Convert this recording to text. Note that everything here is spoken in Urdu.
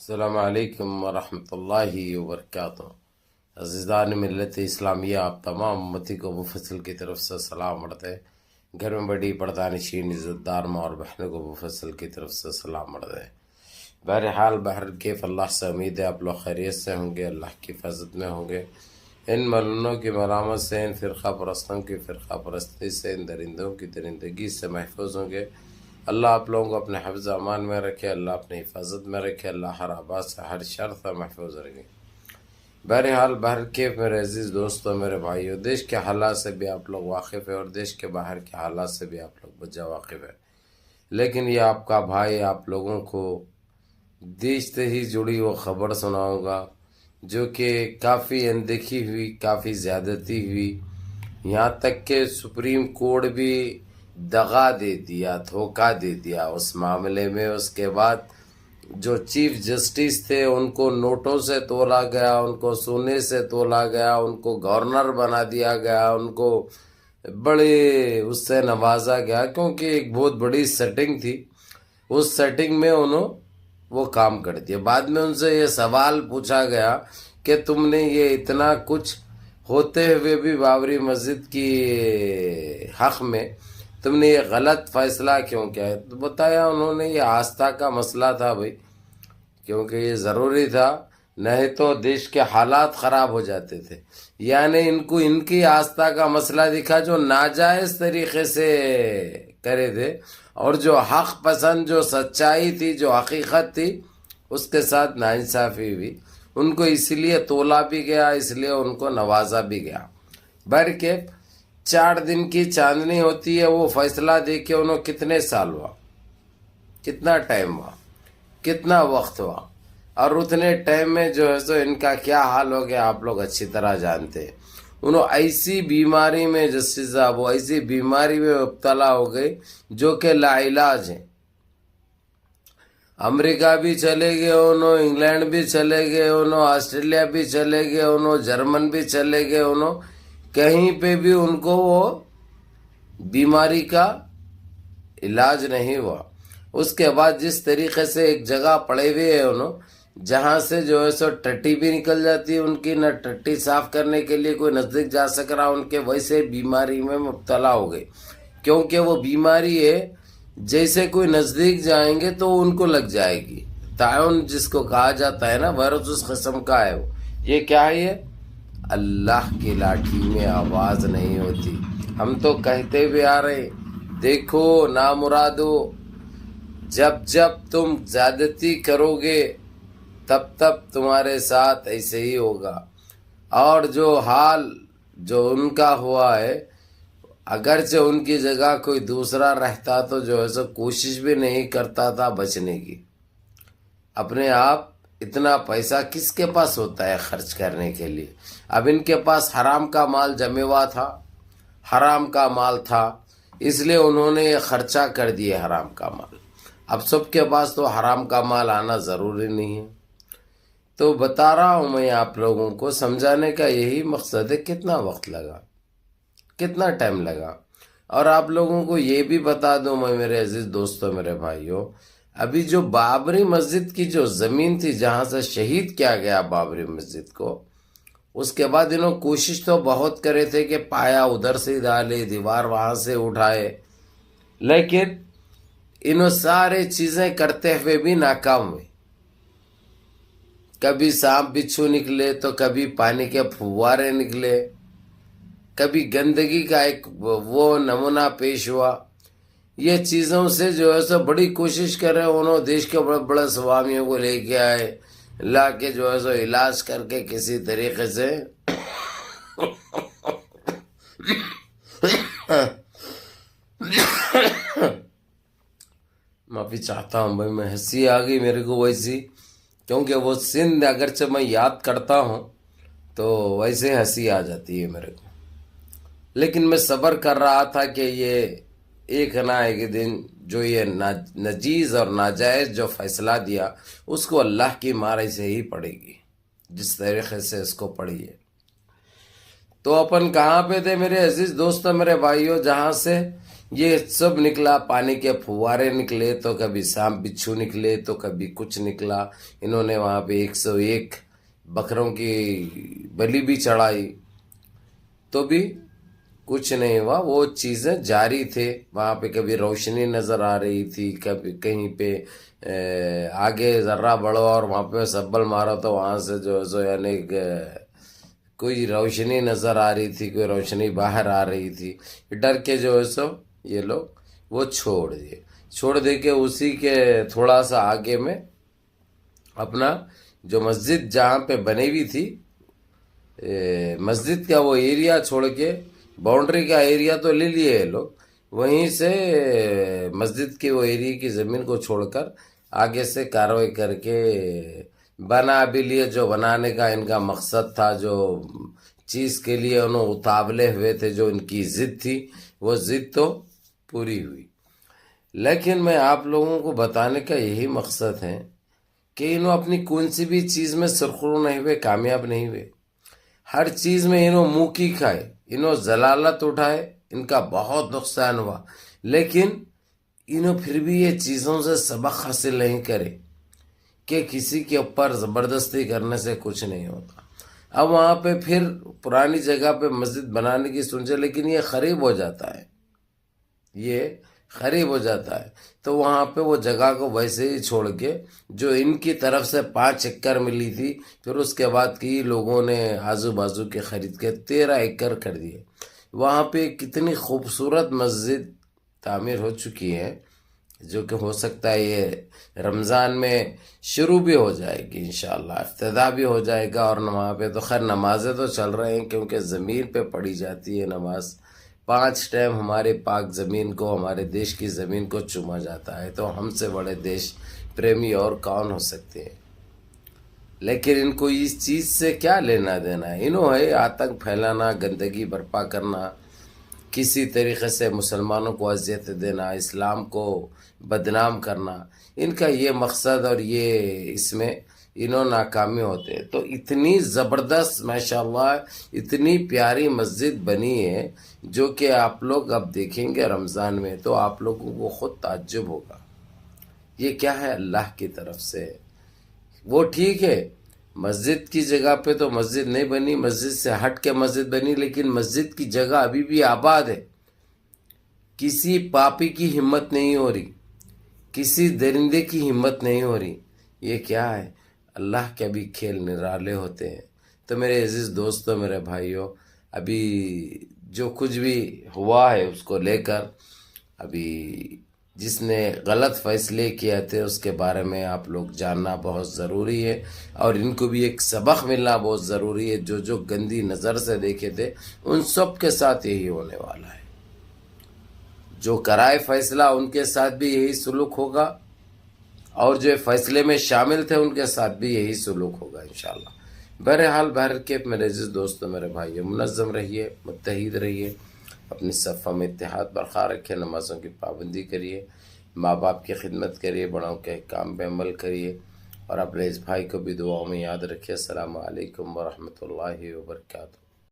السلام علیکم ورحمۃ اللہ وبرکاتہ۔ عزیزان ملت اسلامیہ، آپ تمام امتی کو مفصل کی طرف سے سلام پڑھتے ہیں۔ گھر میں بڑی پردانشین عزت دار ماں اور بہنوں کو مفصل کی طرف سے سلام پڑھتے ہیں۔ بہرحال بہرکیف اللہ سے امید ہے آپ لوگ خیریت سے ہوں گے، اللہ کی حفاظت میں ہوں گے۔ ان ملونوں کی ملامت سے، ان فرقہ پرستوں کی فرقہ پرستی سے، ان درندوں کی درندگی سے محفوظ ہوں گے۔ اللہ آپ لوگوں کو اپنے حفظ امان میں رکھے، اللہ اپنی حفاظت میں رکھے، اللہ ہر آباد سے ہر شر سے محفوظ رکھے۔ بہرحال بہرکیف میرے عزیز دوستوں، میرے بھائیوں، دیش کے حالات سے بھی آپ لوگ واقف ہیں اور دیش کے باہر کے حالات سے بھی آپ لوگ بجا واقف ہیں، لیکن یہ آپ کا بھائی آپ لوگوں کو دیش سے ہی جڑی وہ خبر سناؤں گا جو کہ کافی اندیکھی ہوئی، کافی زیادتی ہوئی، یہاں تک کہ سپریم کورٹ بھی دغا دے دیا، دھوکہ دے دیا اس معاملے میں۔ اس کے بعد جو چیف جسٹس تھے ان کو نوٹوں سے تولا گیا، ان کو سونے سے تولا گیا، ان کو گورنر بنا دیا گیا، ان کو بڑے اس سے نوازا گیا، کیونکہ ایک بہت بڑی سیٹنگ تھی۔ اس سیٹنگ میں انہوں وہ کام کر دیا۔ بعد میں ان سے یہ سوال پوچھا گیا کہ تم نے یہ اتنا کچھ ہوتے ہوئے بھی بابری مسجد کی حق میں تم نے یہ غلط فیصلہ کیوں کیا ہے؟ تو بتایا انہوں نے یہ آستھا کا مسئلہ تھا بھائی، کیونکہ یہ ضروری تھا، نہیں تو دیش کے حالات خراب ہو جاتے تھے۔ یعنی ان کو ان کی آستھا کا مسئلہ دکھا جو ناجائز طریقے سے کرے تھے، اور جو حق پسند، جو سچائی تھی، جو حقیقت تھی، اس کے ساتھ ناانصافی ہوئی۔ ان کو اس لیے تولا بھی گیا، اس لیے ان کو نوازا بھی گیا۔ بلکہ 4 دن کی چاندنی ہوتی ہے، وہ فیصلہ دے کے انہوں کتنے سال ہوا، کتنا ٹائم ہوا، کتنا وقت ہوا، اور اتنے ٹائم میں جو ہے سو ان کا کیا حال ہو گیا آپ لوگ اچھی طرح جانتے ہیں۔ انہوں ایسی بیماری میں، جسٹس صاحب وہ ایسی بیماری میں مبتلا ہو گئی جو کہ لا علاج ہے۔ امریکہ بھی چلے گئے انہوں، انگلینڈ بھی چلے گئے انہوں، آسٹریلیا بھی چلے گئے انہوں، جرمن بھی چلے گئے انہوں، کہیں پہ بھی ان کو وہ بیماری کا علاج نہیں ہوا۔ اس کے بعد جس طریقے سے ایک جگہ پڑے ہوئے ہیں انہوں، جہاں سے جو ہے سو ٹٹی بھی نکل جاتی ہے ان کی، نہ ٹٹی صاف کرنے کے لیے کوئی نزدیک جا سک رہا ان کے، ویسے بیماری میں مبتلا ہو گئے۔ کیونکہ وہ بیماری ہے جیسے کوئی نزدیک جائیں گے تو ان کو لگ جائے گی۔ تعاون جس کو کہا جاتا ہے نا، وائرس اس قسم کا ہے وہ۔ یہ کیا ہے؟ یہ اللہ کی لاٹھی میں آواز نہیں ہوتی۔ ہم تو کہتے ہوئے آ رہے، دیکھو نامرادو، جب جب تم زیادتی کرو گے تب تب تمہارے ساتھ ایسے ہی ہوگا۔ اور جو حال جو ان کا ہوا ہے، اگرچہ ان کی جگہ کوئی دوسرا رہتا تو جو ہے سو کوشش بھی نہیں کرتا تھا بچنے کی۔ اپنے آپ اتنا پیسہ کس کے پاس ہوتا ہے خرچ کرنے کے لیے؟ اب ان کے پاس حرام کا مال جمع ہوا تھا، حرام کا مال تھا، اس لیے انہوں نے یہ خرچہ کر دیے حرام کا مال۔ اب سب کے پاس تو حرام کا مال آنا ضروری نہیں ہے۔ تو بتا رہا ہوں میں آپ لوگوں کو، سمجھانے کا یہی مقصد ہے۔ کتنا وقت لگا، کتنا ٹائم لگا۔ اور آپ لوگوں کو یہ بھی بتا دوں میں، میرے عزیز دوستوں، میرے بھائیوں، ابھی جو بابری مسجد کی جو زمین تھی جہاں سے شہید کیا گیا بابری مسجد کو، اس کے بعد انہوں کوشش تو بہت کرے تھے کہ پایا ادھر سے ڈالے، دیوار وہاں سے اٹھائے، لیکن انہوں سارے چیزیں کرتے ہوئے بھی ناکام ہوئے۔ کبھی سانپ بچھو نکلے تو کبھی پانی کے پھوارے نکلے، کبھی گندگی کا ایک وہ نمونہ پیش ہوا۔ یہ چیزوں سے جو ہے سو بڑی کوشش کر رہے انہوں، دیش کے بڑے بڑے سوامیوں کو لے کے آئے، لا کے جو ہے سو علاج کر کے کسی طریقے سے معافی چاہتا ہوں بھائی، میں ہنسی آ گئی میرے کو ویسی، کیونکہ وہ سندھ اگرچہ میں یاد کرتا ہوں تو ویسے ہنسی آ جاتی ہے میرے کو، لیکن میں صبر کر رہا تھا کہ یہ ایک نہ ایک دن جو یہ ناجیز اور ناجائز جو فیصلہ دیا اس کو اللہ کی مارے سے ہی پڑے گی، جس طریقے سے اس کو پڑھی ہے۔ تو اپن کہاں پہ تھے میرے عزیز دوستوں، میرے بھائیوں؟ جہاں سے یہ سب نکلا، پانی کے فوارے نکلے، تو کبھی سانپ بچھو نکلے، تو کبھی کچھ نکلا. انہوں نے وہاں پہ 101 بکروں کی بلی بھی چڑھائی، تو بھی کچھ نہیں ہوا. وہ چیزیں جاری تھے. وہاں پہ کبھی روشنی نظر آ رہی تھی، کبھی کہیں پہ آگے ذرہ بڑھو اور وہاں پہ سبل مارو تو وہاں سے جو یعنی کوئی روشنی نظر آ رہی تھی، کوئی روشنی باہر آ رہی تھی. ڈر کے جو ہے سو یہ لوگ وہ چھوڑ دے کے اسی کے تھوڑا سا آگے میں اپنا جو مسجد جہاں پہ بنی ہوئی تھی، مسجد کا وہ ایریا چھوڑ کے باؤنڈری کا ایریا تو لے لیے یہ لوگ، وہیں سے مسجد کے وہ ایریا کی زمین کو چھوڑ کر آگے سے کارروائی کر کے بنا بھی لیے. جو بنانے کا ان کا مقصد تھا، جو چیز کے لیے انہوں اتابلے ہوئے تھے، جو ان کی ضد تھی، وہ ضد تو پوری ہوئی. لیکن میں آپ لوگوں کو بتانے کا یہی مقصد ہے کہ انہوں اپنی کون سی بھی چیز میں سرخرو نہیں ہوئے، کامیاب نہیں ہوئے. ہر چیز میں انہوں منہ کی کھائے، انہوں ضلالت اٹھائے، ان کا بہت نقصان ہوا، لیکن انہوں پھر بھی یہ چیزوں سے سبق حاصل نہیں کرے کہ کسی کے اوپر زبردستی کرنے سے کچھ نہیں ہوتا. اب وہاں پہ پھر پرانی جگہ پہ مسجد بنانے کی سوچے، لیکن یہ خریب ہو جاتا ہے، تو وہاں پہ وہ جگہ کو ویسے ہی چھوڑ کے، جو ان کی طرف سے 5 ایکڑ ملی تھی، پھر اس کے بعد کی لوگوں نے آزو بازو کے خرید کے 13 ایکڑ کر دیے. وہاں پہ کتنی خوبصورت مسجد تعمیر ہو چکی ہے، جو کہ ہو سکتا ہے یہ رمضان میں شروع بھی ہو جائے گی، انشاءاللہ افتتاح بھی ہو جائے گا. اور وہاں پہ تو خیر نمازیں تو چل رہے ہیں، کیونکہ زمین پہ پڑھی جاتی ہے نماز. 5 ٹائم ہمارے پاک زمین کو، ہمارے دیش کی زمین کو چوما جاتا ہے، تو ہم سے بڑے دیش پریمی اور کون ہو سکتے ہیں. لیکن ان کو اس چیز سے کیا لینا دینا ہے؟ انہوں ہے آتنک پھیلانا، گندگی برپا کرنا، کسی طریقے سے مسلمانوں کو اذیت دینا، اسلام کو بدنام کرنا. ان کا یہ مقصد، اور یہ اس میں انہوں ناکامی ہوتے ہیں. تو اتنی زبردست ماشاءاللہ اتنی پیاری مسجد بنی ہے، جو کہ آپ لوگ اب دیکھیں گے رمضان میں تو آپ لوگوں کو خود تعجب ہوگا. یہ کیا ہے؟ اللہ کی طرف سے. وہ ٹھیک ہے، مسجد کی جگہ پہ تو مسجد نہیں بنی، مسجد سے ہٹ کے مسجد بنی، لیکن مسجد کی جگہ ابھی بھی آباد ہے. کسی پاپی کی ہمت نہیں ہو رہی، کسی درندے کی ہمت نہیں ہو رہی. یہ کیا ہے؟ اللہ کے بھی کھیل نرالے ہوتے ہیں. تو میرے عزیز دوستوں، میرے بھائیوں، ابھی جو کچھ بھی ہوا ہے اس کو لے کر، ابھی جس نے غلط فیصلے کیے تھے اس کے بارے میں آپ لوگ جاننا بہت ضروری ہے، اور ان کو بھی ایک سبق ملنا بہت ضروری ہے. جو گندی نظر سے دیکھے تھے ان سب کے ساتھ یہی ہونے والا ہے. جو کرائے فیصلہ ان کے ساتھ بھی یہی سلوک ہوگا، اور جو فیصلے میں شامل تھے ان کے ساتھ بھی یہی سلوک ہوگا انشاءاللہ. بہرحال کے میرے عزیز دوستوں، میرے بھائیوں، منظم رہیے، متحد رہیے، اپنی صفوں میں اتحاد برقرار رکھیے، نمازوں کی پابندی کریے، ماں باپ کی خدمت کریے، بڑوں کے کام پہ عمل کریے، اور اپنے اس بھائی کو بھی دعاؤں میں یاد رکھیے. السلام علیکم ورحمۃ اللہ وبرکاتہ.